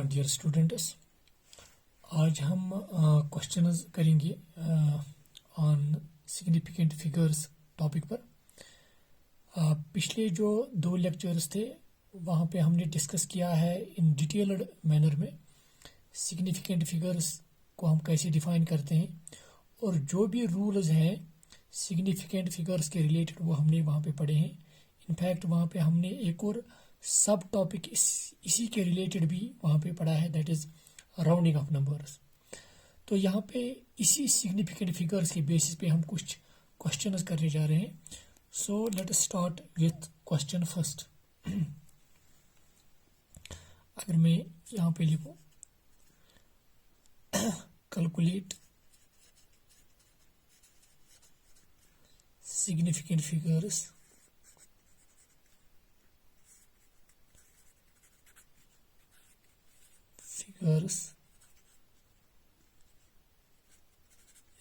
Dear students, आज हम questions करेंगे ऑन सिग्निफिकेंट फिगर्स टॉपिक पर। पिछले जो 2 लेक्चर्स थे वहाँ पे हमने डिस्कस किया है इन डिटेल्ड मैनर में सिग्निफिकेंट फिगर्स को हम कैसे डिफाइन करते हैं, और जो भी रूल्स हैं सिग्निफिकेंट फिगर्स के रिलेटेड वो हमने वहाँ पे पढ़े हैं। इनफैक्ट वहाँ पे हमने एक और सब टॉपिक इसी के रिलेटेड भी वहाँ पे पढ़ा है, that is rounding off numbers. तो यहाँ पे इसी सिग्निफिकेंट फिगर्स के बेसिस पे हम कुछ क्वेश्चंस करने जा रहे हैं। So let us start with question first. अगर मैं यहाँ पे लिखूँ calculate significant figures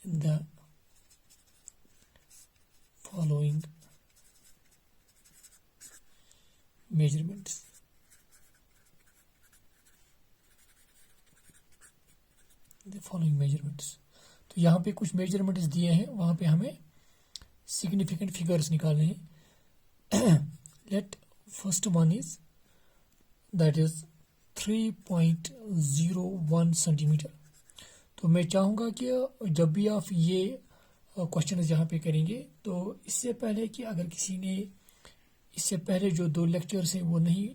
in the following measurements. तो यहाँ पे कुछ मेजरमेंट्स दिए हैं, वहाँ पे हमें सिग्निफिकेंट फिगर्स निकालने हैं। Let first one is that is 3.01 centimetre. तो मैं चाहूँगा कि जब भी आप ये क्वेश्चन यहाँ पे करेंगे तो इससे पहले कि अगर किसी ने इससे पहले जो 2 लेक्चर्स हैं वो नहीं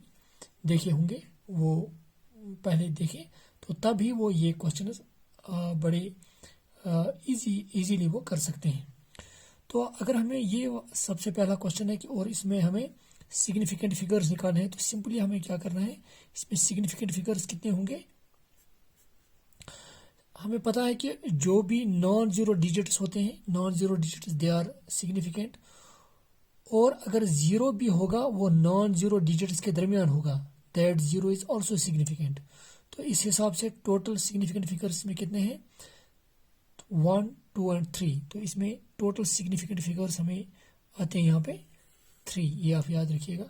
देखे होंगे वो पहले देखें, तो तभी वो ये क्वेश्चन बड़े इजीली वो कर सकते हैं। तो अगर हमें ये सबसे पहला क्वेश्चन है कि और इसमें हमें सिग्निफिकेंट फिगर्स निकालने हैं, तो सिंपली हमें क्या करना है, इसमें सिग्निफिकेंट फिगर्स कितने होंगे हमें पता है कि जो भी नॉन जीरो डिजिट्स होते हैं, non zero digits they are significant, और अगर जीरो भी होगा वो नॉन जीरो डिजिट्स के दरमियान होगा, that zero is also significant. तो इस हिसाब से टोटल सिग्निफिकेंट फिगर्स में कितने हैं, 1, 2 और 3। तो इसमें टोटल सिग्निफिकेंट फिगर्स हमें आते हैं यहाँ पे 3, ये आप याद रखिएगा।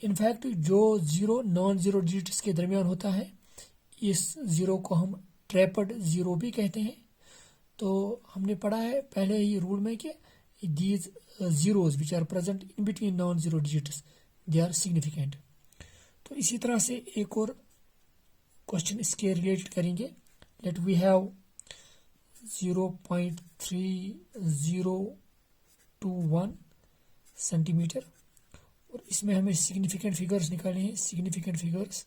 इनफैक्ट जो जीरो नॉन जीरो डिजिट्स के दरमियान होता है, इस जीरो को हम ट्रैपड जीरो भी कहते हैं। तो हमने पढ़ा है पहले ही रूल में कि these zeros which are present in between non zero digits they are significant. तो इसी तरह से एक और क्वेश्चन इसके रिलेटेड करेंगे। लेट वी हैव 0.3021 सेंटीमीटर, और इसमें हमें सिग्निफिकेंट फिगर्स निकालने हैं। सिग्निफिकेंट फिगर्स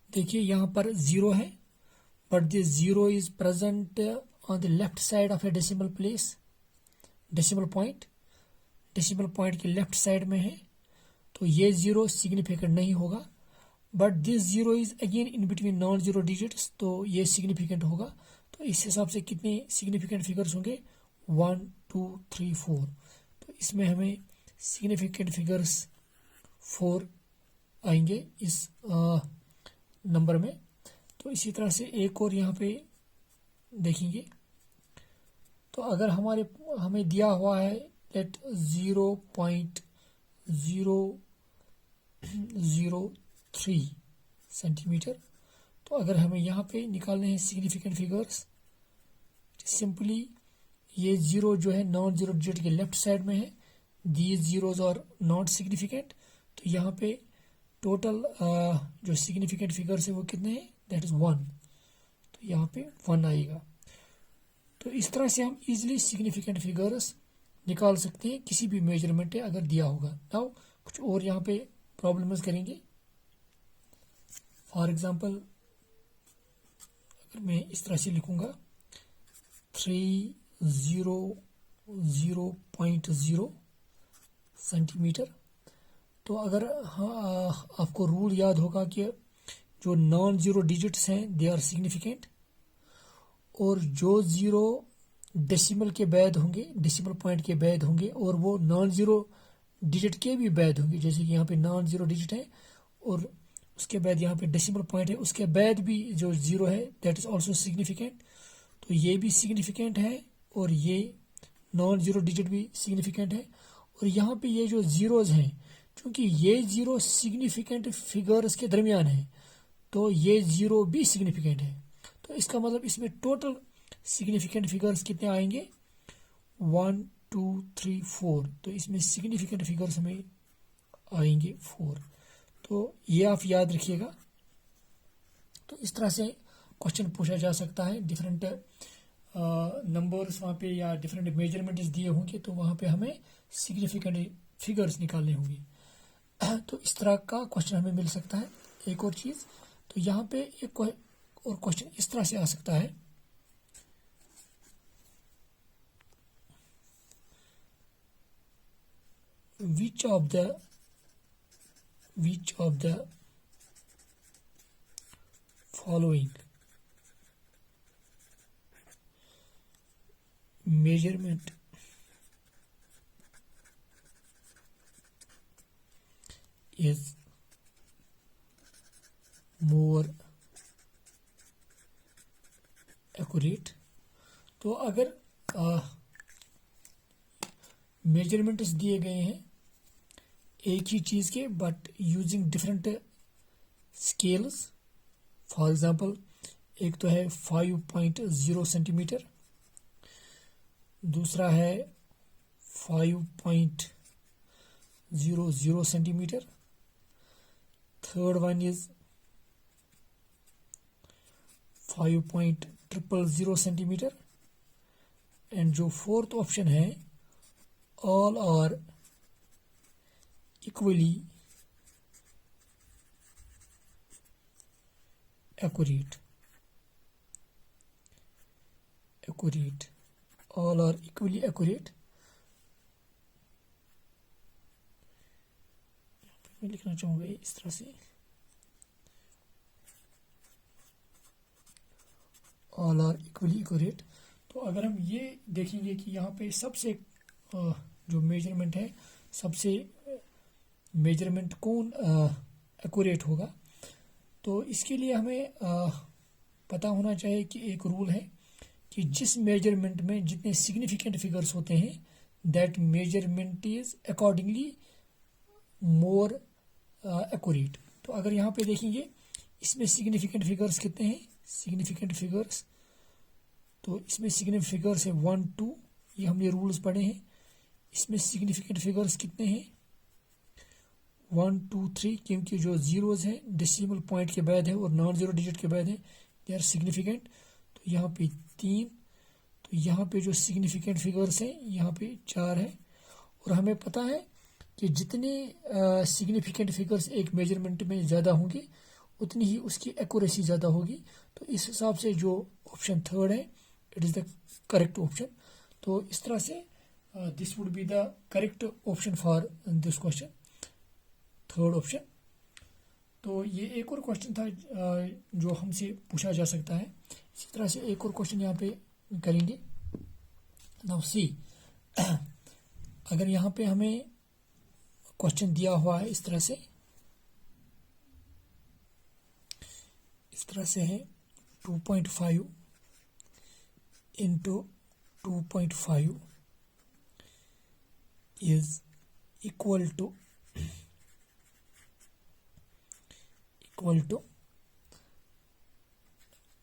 देखिए यहाँ पर 0 है, but this 0 is present on the left side of A decimal place, decimal point के लेफ्ट साइड में है, तो ये 0 सिग्निफिकेंट नहीं होगा। But this 0 is again in between non zero digits, तो ये सिग्निफिकेंट होगा। तो इस हिसाब से कितने सिग्निफिकेंट फिगर्स होंगे, 1, 2, 3, 4। तो इसमें हमें सिग्निफिकेंट फिगर्स 4 आएंगे इस नंबर में। तो इसी तरह से एक और यहाँ पे देखेंगे, तो अगर हमें दिया हुआ है लेट 0.003 सेंटीमीटर, तो अगर हमें यहाँ पे निकालने हैं सिग्निफिकेंट फिगर्स, सिंपली ये 0 जो है नॉन जीरो डिजिट के लेफ्ट साइड में है, these zeros are not significant. तो यहाँ पे टोटल जो सिग्निफिकेंट फिगर्स है वो कितने हैं, दैट इज 1। तो यहाँ पे 1 आएगा। तो इस तरह से हम इजीली सिग्निफिकेंट फिगर्स निकाल सकते हैं किसी भी मेजरमेंट अगर दिया होगा। नाउ कुछ और यहाँ पे प्रॉब्लम्स करेंगे। फॉर एग्जांपल अगर मैं इस तरह से लिखूंगा 300.0 सेंटीमीटर, तो अगर आपको रूल याद होगा कि जो नॉन जीरो डिजिट्स हैं दे आर सिग्निफिकेंट, और जो जीरो डेसिमल के बाद होंगे, डेसिमल पॉइंट के बाद होंगे, और वो नॉन जीरो डिजिट के भी बाद होंगे, जैसे कि यहाँ पे नॉन जीरो डिजिट है और उसके बाद यहाँ पे डेसिमल पॉइंट है, उसके बाद भी जो जीरो है दैट इज ऑल्सो सिग्निफिकेंट। तो ये भी सिग्निफिकेंट है और ये नॉन जीरो डिजिट भी सिग्निफिकेंट है। और यहाँ पे ये जो जीरोज हैं क्योंकि ये जीरो सिग्निफिकेंट फिगर्स के दरमियान है तो ये जीरो भी सिग्निफिकेंट है, तो इसका मतलब इसमें टोटल सिग्निफिकेंट फिगर्स कितने आएंगे 1 2 3 4, तो इसमें सिग्निफिकेंट फिगर्स हमें आएंगे 4। तो ये आप याद रखिएगा। तो इस तरह से क्वेश्चन पूछा जा सकता है। डिफरेंट नंबर्स वहाँ पे या डिफरेंट मेजरमेंट्स दिए होंगे तो वहाँ पे हमें सिग्निफिकेंट फिगर्स निकालने होंगे। तो इस तरह का क्वेश्चन हमें मिल सकता है। एक और चीज़, तो यहाँ पे एक और क्वेश्चन इस तरह से आ सकता है, which of the following measurement is more accurate। तो अगर मेजरमेंट्स दिए गए हैं एक ही चीज़ के but using different scales, for example एक तो है 5.0 सेंटीमीटर, दूसरा है 5.00 centimetre, third one is 5.000 centimetre, and जो फोर्थ ऑप्शन है all are equally accurate, all are equally accurate। मैं लिखना चाहूँगा इस तरह से, all are equally accurate। तो अगर हम ये देखेंगे कि यहाँ पे सबसे जो मेजरमेंट है, सबसे मेजरमेंट कौन एक्यूरेट होगा, तो इसके लिए हमें पता होना चाहिए कि एक रूल है कि जिस मेजरमेंट में जितने सिग्निफिकेंट फिगर्स होते हैं that measurement is accordingly more accurate. तो अगर यहाँ पे देखेंगे इसमें सिग्निफिकेंट फिगर्स कितने हैं, सिग्निफिकेंट फिगर्स, तो इसमें सिग्निफिकेंट फिगर्स है 1 2, ये हमने रूल्स पढ़े हैं। इसमें सिग्निफिकेंट फिगर्स कितने हैं 1 2 3, क्योंकि जो जीरोज हैं डेसिमल पॉइंट के बाद है और नॉन जीरो डिजिट के बाद है दे आर सिग्निफिकेंट। तो यहाँ पे 3, तो यहाँ पे जो सिग्निफिकेंट फिगर्स हैं यहाँ पे 4 है। और हमें पता है कि जितने सिग्निफिकेंट फिगर्स एक मेजरमेंट में ज़्यादा होंगे उतनी ही उसकी एक्यूरेसी ज़्यादा होगी। तो इस हिसाब से जो ऑप्शन थर्ड है it is the correct option. तो इस तरह से this would be the correct option for this question, third option. तो ये एक और क्वेश्चन था जो हमसे पूछा जा सकता है। इसी तरह से एक और क्वेश्चन यहाँ पे करेंगे। नाउ सी, अगर यहाँ पे हमें क्वेश्चन दिया हुआ है इस तरह से है 2.5 into 2.5 is equal to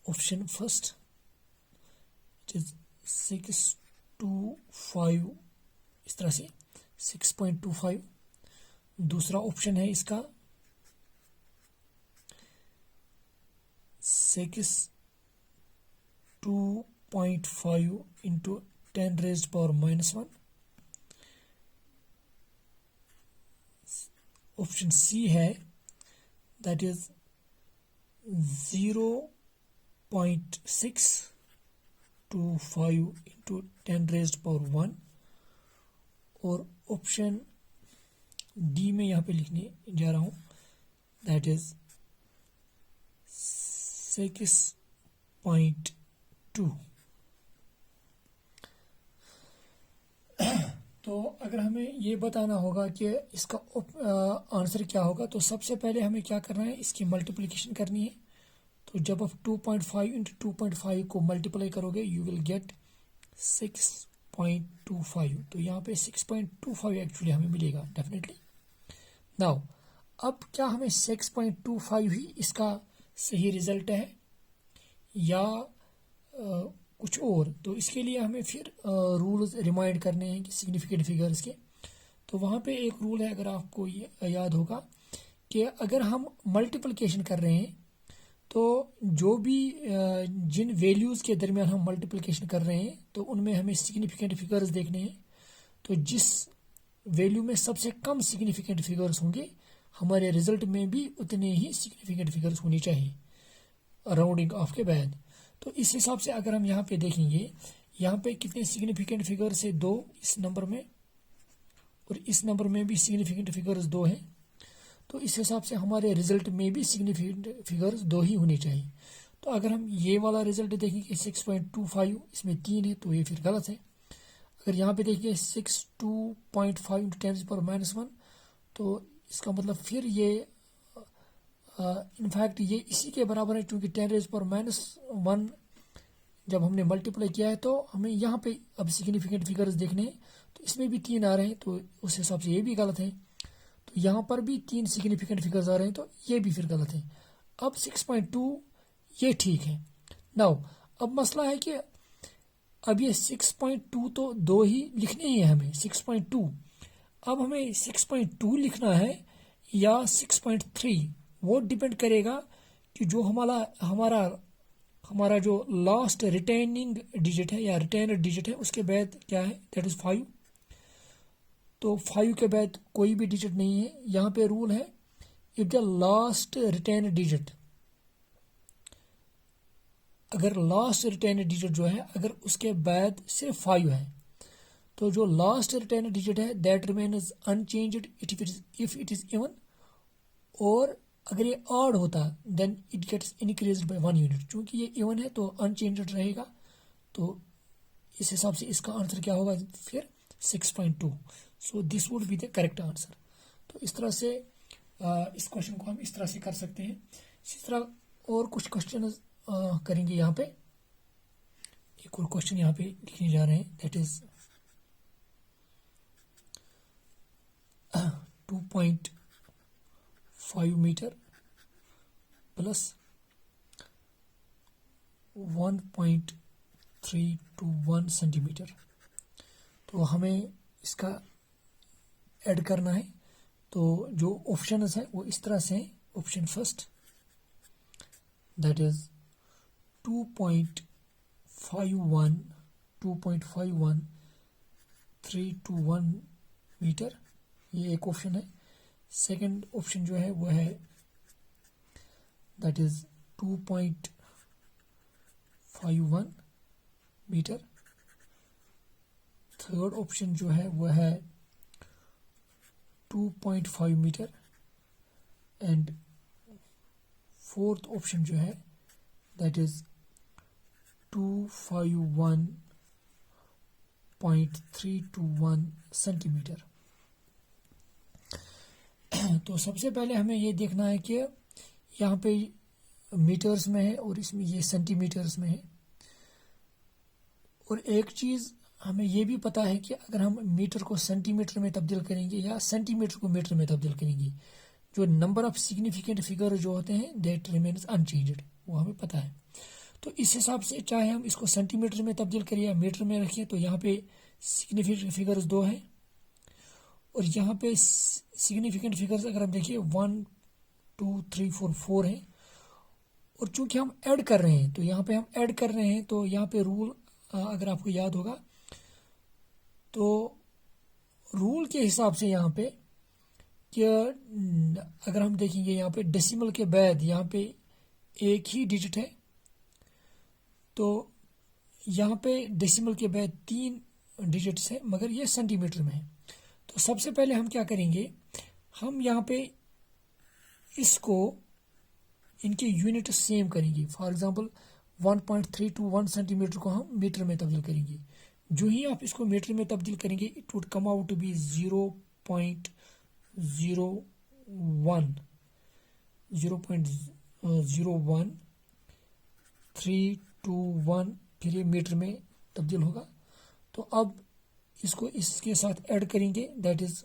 option first it is 625, इस तरह से 6.25। दूसरा ऑप्शन है इसका 2.5 into 10 raised power -1। Option C है that is 0.625 into 10 raised power 1। और ऑप्शन डी में यहाँ पे लिखने जा रहा हूँ दैट इज 6.2। तो अगर हमें ये बताना होगा कि इसका आंसर क्या होगा, तो सबसे पहले हमें क्या करना है, इसकी मल्टीप्लिकेशन करनी है। तो जब आप 2.5 इंटू 2.5 को मल्टीप्लाई करोगे यू विल गेट 6.25। तो यहाँ पे 6.25 एक्चुअली हमें मिलेगा डेफिनेटली। नाउ अब क्या हमें 6.25 ही इसका सही रिजल्ट है या कुछ और? तो इसके लिए हमें फिर रूल्स रिमाइंड करने हैं कि सिग्निफिकेंट फिगर्स के। तो वहाँ पे एक रूल है, अगर आपको याद होगा, कि अगर हम मल्टीप्लिकेशन कर रहे हैं तो जो भी जिन वैल्यूज़ के दरमियान हम मल्टीप्लिकेशन कर रहे हैं तो उनमें हमें सिग्निफिकेंट फिगर्स देखने हैं। तो जिस वैल्यू में सबसे कम सिग्निफिकेंट फिगर्स होंगे हमारे रिजल्ट में भी उतने ही सिग्निफिकेंट फिगर्स होनी चाहिए राउंडिंग ऑफ के बाद। तो इस हिसाब से अगर हम यहाँ पे देखेंगे, यहाँ पे कितने सिग्निफिकेंट फिगर्स है? 2 इस नंबर में, और इस नंबर में भी सिग्निफिकेंट फिगर्स 2 हैं। तो इस हिसाब से हमारे रिजल्ट में भी सिग्निफिकेंट फिगर्स 2 ही होनी चाहिए। तो अगर हम ये वाला रिजल्ट देखेंगे 6.25, इसमें 3 है तो ये फिर गलत है। अगर यहाँ पे देखिए 62.5 × 10⁻⁻1, तो इसका मतलब फिर ये इनफैक्ट ये इसी के बराबर है, क्योंकि 10⁻⁻1 जब हमने मल्टीप्लाई किया है तो हमें यहाँ पे अब सिग्निफिकेंट फिगर्स देखने हैं। तो इसमें भी 3 आ रहे हैं, तो उस हिसाब से ये भी गलत है। तो यहाँ पर भी 3 सिग्निफिकेंट फिगर्स आ रहे हैं, तो ये भी फिर गलत है। अब 6.2 ये ठीक है। नाउ अब मसला है कि अब ये 6.2 तो 2 ही लिखने ही है हमें, 6.2। अब हमें 6.2 लिखना है या 6.3, वो डिपेंड करेगा कि जो हमारा जो लास्ट रिटेनिंग डिजिट है या रिटेनर डिजिट है उसके बाद क्या है, दैट इज 5। तो 5 के बाद कोई भी डिजिट नहीं है। यहाँ पे रूल है, if the last retainer digit, अगर लास्ट रिटेनर डिजिट जो है अगर उसके बाद सिर्फ 5 है तो जो लास्ट रिटेनर डिजिट है that remains unchanged if it is even, और अगर ये ऑड होता then it gets increased by 1 unit. चूंकि ये इवन है तो अनचेंज्ड रहेगा। तो इस हिसाब से इसका आंसर क्या होगा फिर 6.2। So this would be the correct answer. तो इस तरह से इस क्वेश्चन को हम इस तरह से कर सकते हैं। इसी तरह और कुछ क्वेश्चन करेंगे। यहाँ पे एक और क्वेश्चन यहाँ पे लिखने जा रहे हैं, that is 2.5 metre plus 1.321 centimetre. तो हमें इसका ऐड करना है। तो जो ऑप्शन है वो इस तरह से है। Option first, that is 2.51321 metre, ये एक ऑप्शन है। सेकंड ऑप्शन जो है वो है that is 2.51 metre. Third option जो है वो है 2.5 मीटर। एंड फोर्थ ऑप्शन जो है दैट इज 251.321 सेंटीमीटर। तो सबसे पहले हमें ये देखना है कि यहाँ पे मीटर्स में है और इसमें ये सेंटीमीटर्स में है। और एक चीज़ हमें ये भी पता है कि अगर हम मीटर को सेंटीमीटर में तब्दील करेंगे या सेंटीमीटर को मीटर में तब्दील करेंगे, जो नंबर ऑफ सिग्निफिकेंट फिगर जो होते हैं दैट रिमेन्स अनचेंज्ड, वो हमें पता है। तो इस हिसाब से चाहे हम इसको सेंटीमीटर में तब्दील करें या मीटर में रखें, तो यहाँ पे सिग्निफिकेंट फिगर्स 2 हैं और यहाँ पे सिग्निफिकेंट फिगर्स अगर हम देखिए 1 2 3 4 हैं। और चूंकि हम ऐड कर रहे हैं तो यहाँ पे हम ऐड कर रहे हैं, तो यहाँ पे रूल अगर आपको याद होगा तो रूल के हिसाब से यहाँ पे कि अगर हम देखेंगे यहाँ पे डेसिमल के बाद यहाँ पे एक ही डिजिट है, तो यहाँ पे डेसिमल के बाद 3 डिजिट्स है मगर ये सेंटीमीटर में है। तो सबसे पहले हम क्या करेंगे, हम यहाँ पे इसको इनके यूनिट सेम करेंगे। फॉर एग्जांपल 1.321 सेंटीमीटर को हम मीटर में तब्दील करेंगे। जो ही आप इसको मीटर में तब्दील करेंगे it would come out to be 0.321 फिर ये मीटर में तब्दील होगा। तो अब इसको इसके साथ ऐड करेंगे, दैट इज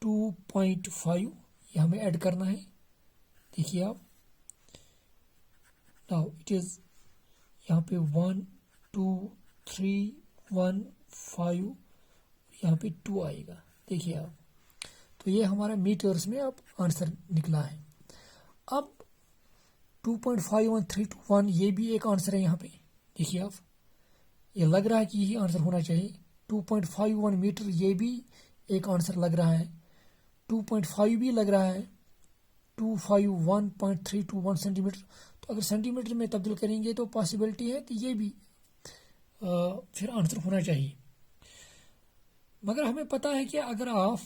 2.5 ये हमें ऐड करना है। देखिए आप, नाउ इट इज यहाँ पे 1 2 3 1 5, यहाँ पे 2 आएगा। देखिए आप, तो ये हमारा मीटर्स में अब आंसर निकला है। अब 2.51321 ये भी एक आंसर है यहाँ पे। देखिए आप, ये लग रहा है कि यही आंसर होना चाहिए। 2.51 मीटर ये भी एक आंसर लग रहा है। 2.5 भी लग रहा है। 251.321 सेंटीमीटर, तो अगर सेंटीमीटर में तब्दील करेंगे तो पॉसिबिलिटी है कि ये भी फिर आंसर होना चाहिए। मगर हमें पता है कि अगर आप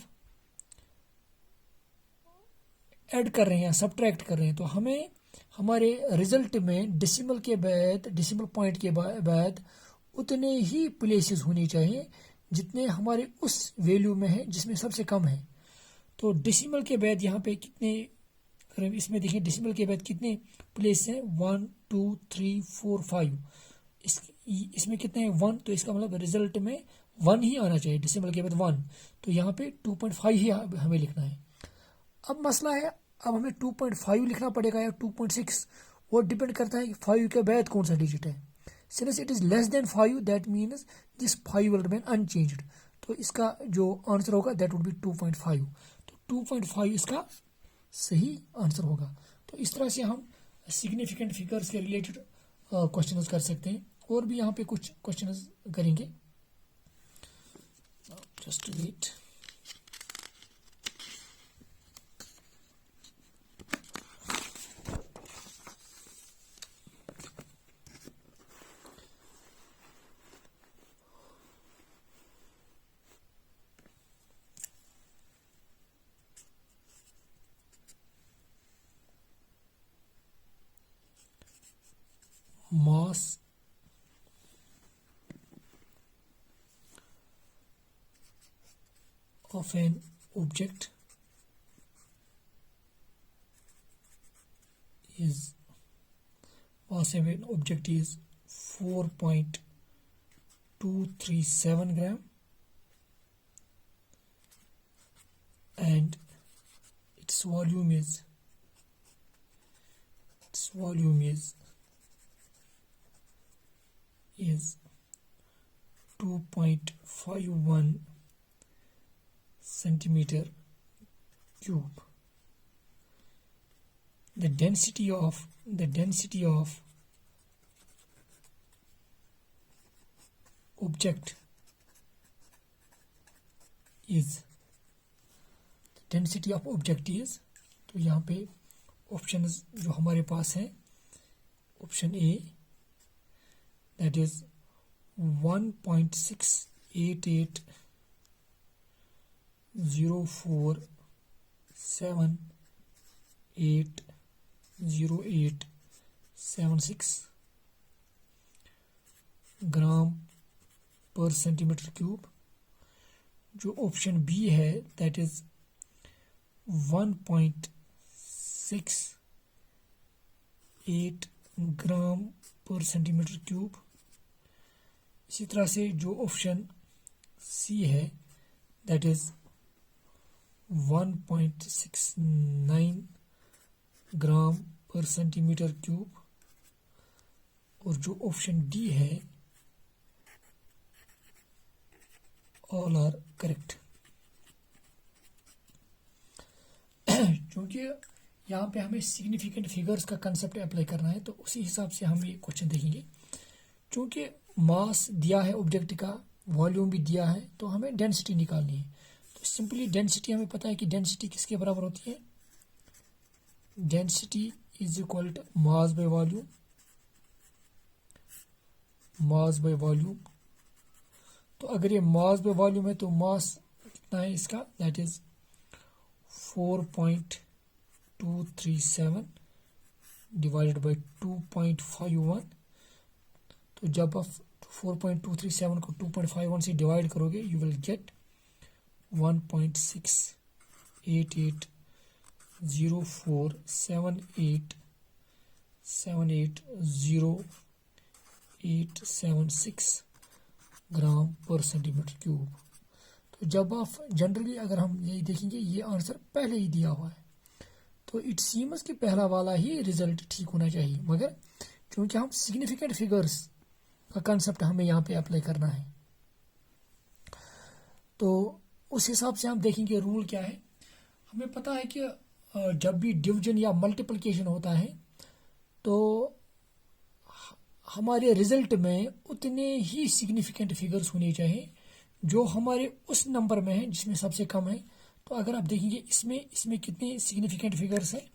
ऐड कर रहे हैं, सब्ट्रैक्ट कर रहे हैं, तो हमें हमारे रिजल्ट में डेसिमल के बाद, डेसिमल पॉइंट के बाद उतने ही प्लेसेस होने चाहिए जितने हमारे उस वैल्यू में है जिसमें सबसे कम है। तो डेसिमल के बाद यहाँ पे कितने, अगर इसमें देखें डेसिमल के बाद कितने प्लेस हैं, 1 2 3 4 5, इसमें कितने हैं 1, तो इसका मतलब रिजल्ट में 1 ही आना चाहिए, डेसिमल के बाद 1। तो यहाँ पे 2.5 ही हमें लिखना है। अब मसला है, अब हमें 2.5 लिखना पड़ेगा या 2.6, वो डिपेंड करता है कि 5 के बाद कौन सा डिजिट है। Since it is less than 5 that means this 5 will remain unchanged, तो इसका जो आंसर होगा दैट वुड बी 2.5। तो 2.5 इसका सही आंसर होगा। तो इस तरह से हम सिग्निफिकेंट फिगर्स के रिलेटेड क्वेश्चंस कर सकते हैं। और भी यहाँ पे कुछ क्वेश्चंस करेंगे। Just wait. mass of an object is 4.237 gram and its volume is 2.51 centimeter cube. The density of object is तो यहाँ पे ऑप्शंस जो हमारे पास हैं, ऑप्शन ए दैट इज 1.6804780876 ग्राम पर सेंटीमीटर क्यूब। जो ऑप्शन बी है दैट इज 1.68 ग्राम पर सेंटीमीटर क्यूब। इसी तरह से जो ऑप्शन सी है दैट इज 1.69 ग्राम पर सेंटीमीटर क्यूब। और जो ऑप्शन डी है ऑल आर करेक्ट। क्योंकि यहाँ पे हमें सिग्निफिकेंट फिगर्स का कंसेप्ट अप्लाई करना है, तो उसी हिसाब से हम ये क्वेश्चन देखेंगे। क्योंकि मास दिया है ऑब्जेक्ट का, वॉल्यूम भी दिया है, तो हमें डेंसिटी निकालनी है। तो सिंपली डेंसिटी हमें पता है कि डेंसिटी किसके बराबर होती है, density is equal to mass by volume. तो अगर ये मास बाय वॉल्यूम है तो मास कितना है इसका, दैट इज 4.237 डिवाइडेड बाय 2.51। तो जब आप 4.237 को 2.51 से डिवाइड करोगे यू विल गेट 1.6804780876 ग्राम पर सेंटीमीटर क्यूब। तो तो जब आप जनरली अगर हम यही देखेंगे, ये आंसर पहले ही दिया हुआ है, तो इट सीम्स कि पहला वाला ही रिजल्ट ठीक होना चाहिए, मगर क्योंकि हम सिग्निफिकेंट फिगर्स का कंसेप्ट हमें यहाँ पे अप्लाई करना है, तो उस हिसाब से हम देखेंगे रूल क्या है। हमें पता है कि जब भी डिवीजन या मल्टीप्लिकेशन होता है तो हमारे रिजल्ट में उतने ही सिग्निफिकेंट फिगर्स होने चाहिए जो हमारे उस नंबर में है जिसमें सबसे कम है। तो अगर आप देखेंगे इसमें कितने सिग्निफिकेंट फिगर्स है,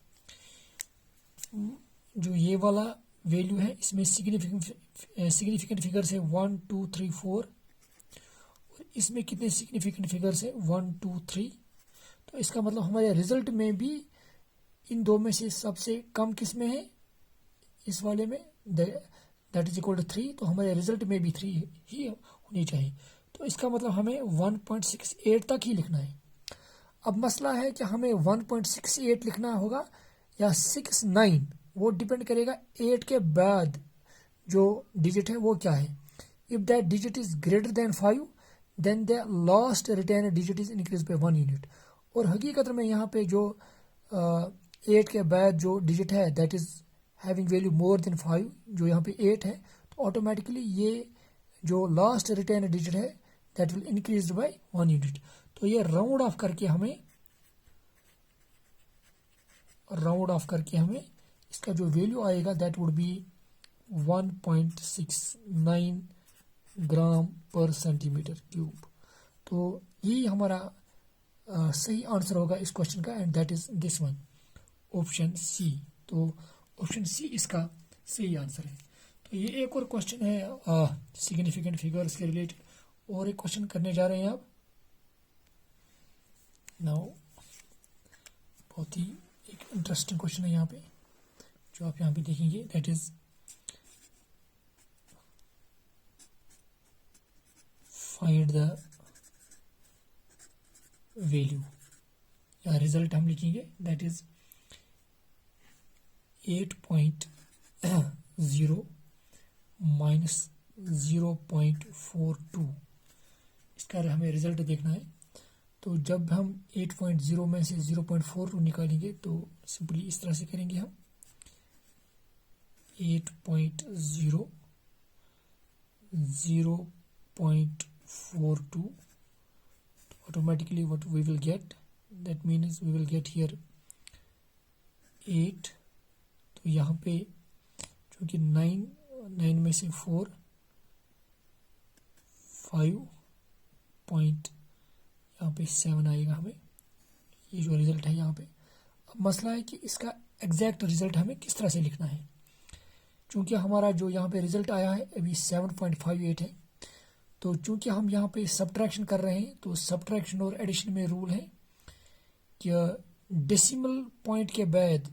जो ये वाला वैल्यू है इसमें सिग्निफिकेंट फिगर्स है 1 2 3 4, और इसमें कितने सिग्निफिकेंट फिगर्स है 1 2 3। तो इसका मतलब हमारे रिजल्ट में भी इन दो में से सबसे कम किस में है, इस वाले में, दैट इज इक्वल टू 3। तो हमारे रिजल्ट में भी 3 ही होनी चाहिए। तो इसका मतलब हमें 1.68 तक ही लिखना है। अब मसला है कि हमें 1.68 लिखना होगा या 69, वो डिपेंड करेगा 8 के बाद जो डिजिट है वो क्या है। If that digit is greater than 5 then the last retain digit is increase by 1 unit. और हकीकत में यहाँ पे जो 8 के बाद जो डिजिट है that is having value more than 5, जो यहाँ पे 8 है, तो ऑटोमेटिकली ये जो लास्ट रिटेन डिजिट है that will increase by 1 unit. तो ये राउंड ऑफ करके हमें इसका जो वैल्यू आएगा दैट वुड बी 1.69 ग्राम पर सेंटीमीटर क्यूब। तो यही हमारा सही आंसर होगा इस क्वेश्चन का, and that is this one, option C. तो ऑप्शन सी इसका सही आंसर है। तो ये एक और क्वेश्चन है सिग्निफिकेंट फिगर्स के रिलेटेड, और एक क्वेश्चन करने जा रहे हैं आप नाउ। बहुत ही एक इंटरेस्टिंग क्वेश्चन है यहाँ पे जो आप यहाँ पे देखेंगे, that is find the value, या रिजल्ट हम लिखेंगे दैट इज 8.0 माइनस 0.42। इसका हमें रिजल्ट देखना है। तो जब हम 8.0 में से 0.42 निकालेंगे तो सिंपली इस तरह से करेंगे हम 8.0 0.42, automatically what we will get, that means we will get here 8। तो यहाँ पे चूँकि 9 में से 4 5 पॉइंट यहाँ पे 7 आएगा हमें, ये जो रिजल्ट है यहाँ पे। अब मसला है कि इसका एग्जैक्ट रिजल्ट हमें किस तरह से लिखना है। चूँकि हमारा जो यहाँ पे रिजल्ट आया है अभी 7.58 है, तो चूँकि हम यहाँ पे सब्ट्रैक्शन कर रहे हैं तो सब्ट्रैक्शन और एडिशन में रूल है कि डेसिमल पॉइंट के बाद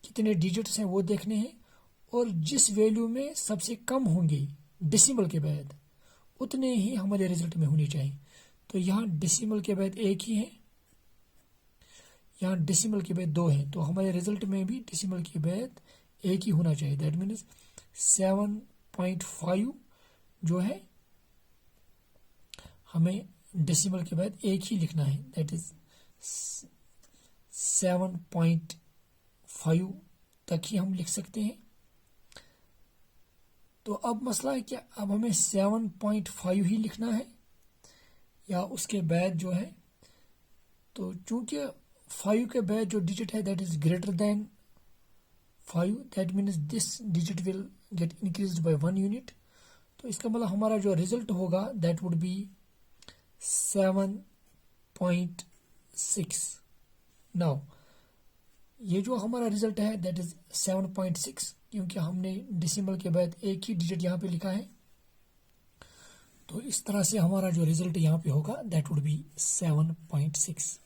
कितने डिजिट्स हैं वो देखने हैं, और जिस वैल्यू में सबसे कम होंगे डेसिमल के बाद उतने ही हमारे रिजल्ट में होने चाहिए। तो यहाँ डेसिमल के बाद 1 ही है, यहाँ डेसिमल के बाद 2 है, तो हमारे रिजल्ट में भी डेसिमल के बाद 1 ही होना चाहिए। दैट मीन्स 7.5 जो है हमें डेसिमल के बाद 1 ही लिखना है, दैट इज 7.5 तक ही हम लिख सकते हैं। तो अब मसला है कि अब हमें 7.5 ही लिखना है या उसके बाद जो है, तो चूंकि 5 के बाद जो डिजिट है that is greater than 5, that means this digit will get increased by 1 unit. तो इसका मतलब हमारा जो रिजल्ट होगा दैट वुड बी 7.6। नाउ ये जो हमारा रिजल्ट है दैट इज 7.6, क्योंकि हमने डेसिमल के बाद 1 ही डिजिट यहाँ पे लिखा है। तो इस तरह से हमारा जो रिजल्ट यहाँ पे होगा दैट वुड बी 7.6।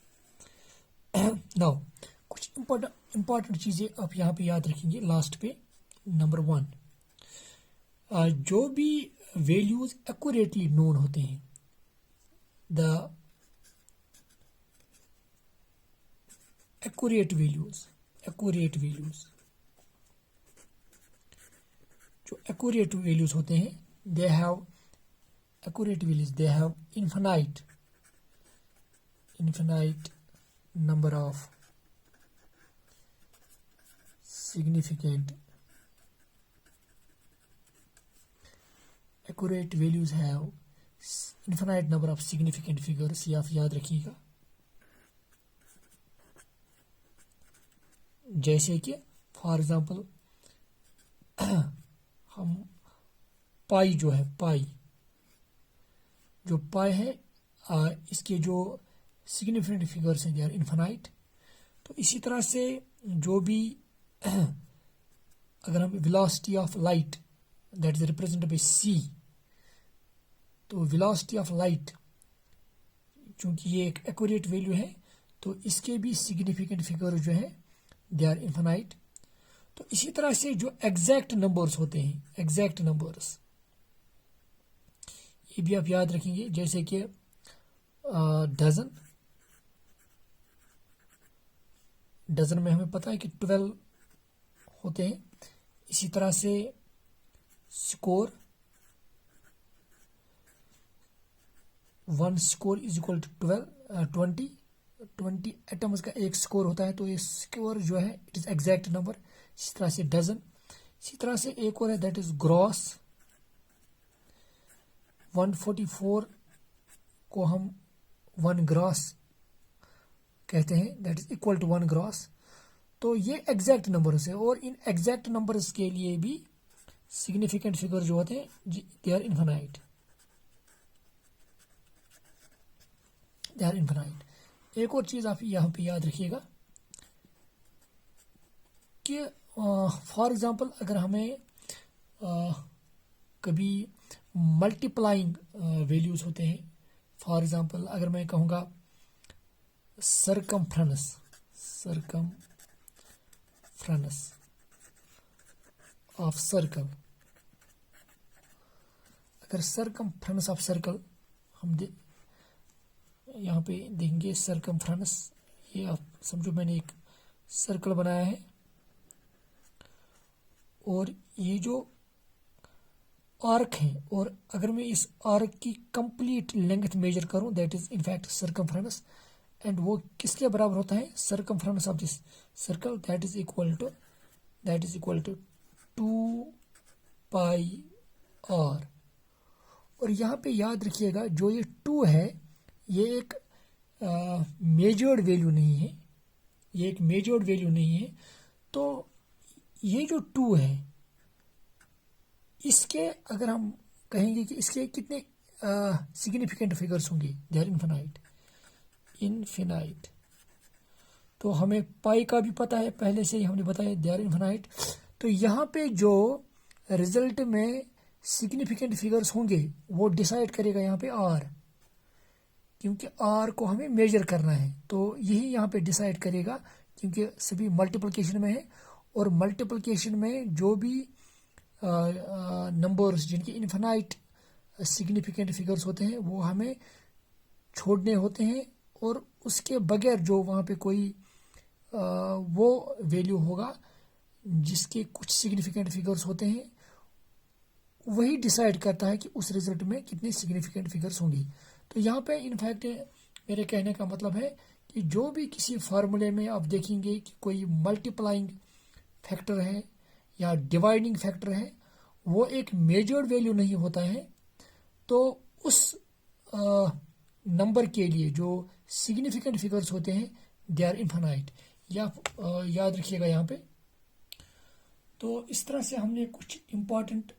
नाउ कुछ इम्पोर्टेंट चीज़ें आप यहाँ पे याद रखेंगे लास्ट पे। नंबर 1, जो भी वैल्यूज एक्यूरेटली नोन होते हैं, द accurate values जो accurate values होते हैं, they have infinite infinite number of significant accurate values have infinite number of significant figures, ये आप याद रखिएगा। जैसे कि फॉर एग्जांपल हम पाई जो है, पाई है इसके जो सिग्निफिकेंट फिगर्स हैं दे आर इन्फिनाइट। तो इसी तरह से जो भी अगर हम velocity of light that is represented by c, तो वेलोसिटी ऑफ लाइट चूंकि ये एक एक्यूरेट वैल्यू है तो इसके भी सिग्निफिकेंट फिगर जो है दे आर इन्फिनाइट। तो इसी तरह से जो एग्जैक्ट नंबर्स होते हैं, एग्जैक्ट नंबर्स, ये भी आप याद रखेंगे। जैसे कि डजन में हमें पता है कि 12 होते हैं। इसी तरह से score, 1 score is equal to 12, 20 atoms का एक स्कोर होता है, तो ये स्कोर जो है इट इज एग्जैक्ट नंबर। इसी तरह से डजन। इसी तरह से एक और है दैट इज ग्रॉस। 144 को हम 1 ग्रॉस कहते हैं, that is equal to 1 gross. तो ये एग्जैक्ट नंबर्स है, और इन एग्जैक्ट नंबर्स के लिए भी सिग्निफिकेंट फिगर जो होते हैं they are infinite, they are infinite. एक और चीज आप यहाँ पे याद रखिएगा कि फॉर एग्जांपल अगर हमें कभी मल्टीप्लाइंग वैल्यूज होते हैं, फॉर एग्जांपल अगर मैं कहूँगा सरकमफ्रेंस ऑफ सर्कल, अगर सरकमफ्रेंस ऑफ सर्कल हम यहाँ पे देखेंगे सरकमफ्रेंस, ये आप समझो मैंने एक सर्कल बनाया है और ये जो आर्क है, और अगर मैं इस आर्क की कंप्लीट लेंथ मेजर करूं that is in fact circumference, and वो किसके बराबर होता है, circumference of this circle that is equal to 2 pi r. और यहाँ पे याद रखिएगा जो ये 2 है ये एक मेजर्ड वैल्यू नहीं है, ये एक मेजर्ड वैल्यू नहीं है। तो ये जो 2 है इसके अगर हम कहेंगे कि इसके कितने सिग्निफिकेंट फिगर्स होंगे, दे आर इन्फिनाइट। तो हमें पाई का भी पता है, पहले से ही हमने बताया दे आर इन्फिनाइट। तो यहाँ पे जो रिजल्ट में सिग्निफिकेंट फिगर्स होंगे वो डिसाइड करेगा यहाँ पे आर, क्योंकि आर को हमें मेजर करना है, तो यही यहाँ पे डिसाइड करेगा, क्योंकि सभी मल्टीप्लिकेशन में है, और मल्टीप्लिकेशन में जो भी नंबर्स जिनके इन्फिनाइट सिग्निफिकेंट फिगर्स होते हैं वो हमें छोड़ने होते हैं, और उसके बगैर जो वहाँ पे कोई वो वैल्यू होगा जिसके कुछ सिग्निफिकेंट फिगर्स होते हैं वही डिसाइड करता है कि उस रिजल्ट में कितने सिग्निफिकेंट फिगर्स होंगी। तो यहाँ पे इनफैक्ट मेरे कहने का मतलब है कि जो भी किसी फार्मूले में आप देखेंगे कि कोई मल्टीप्लाइंग फैक्टर है या डिवाइडिंग फैक्टर है, वो एक मेजर्ड वैल्यू नहीं होता है, तो उस नंबर के लिए जो सिग्निफिकेंट फिगर्स होते हैं दे आर इन्फिनाइट, या याद रखिएगा यहाँ पे। तो इस तरह से हमने कुछ इम्पॉर्टेंट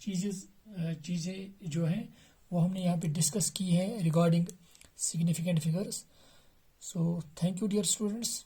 चीज़ें जो हैं वो हमने यहाँ पे डिस्कस की है regarding significant figures. So thank you dear students.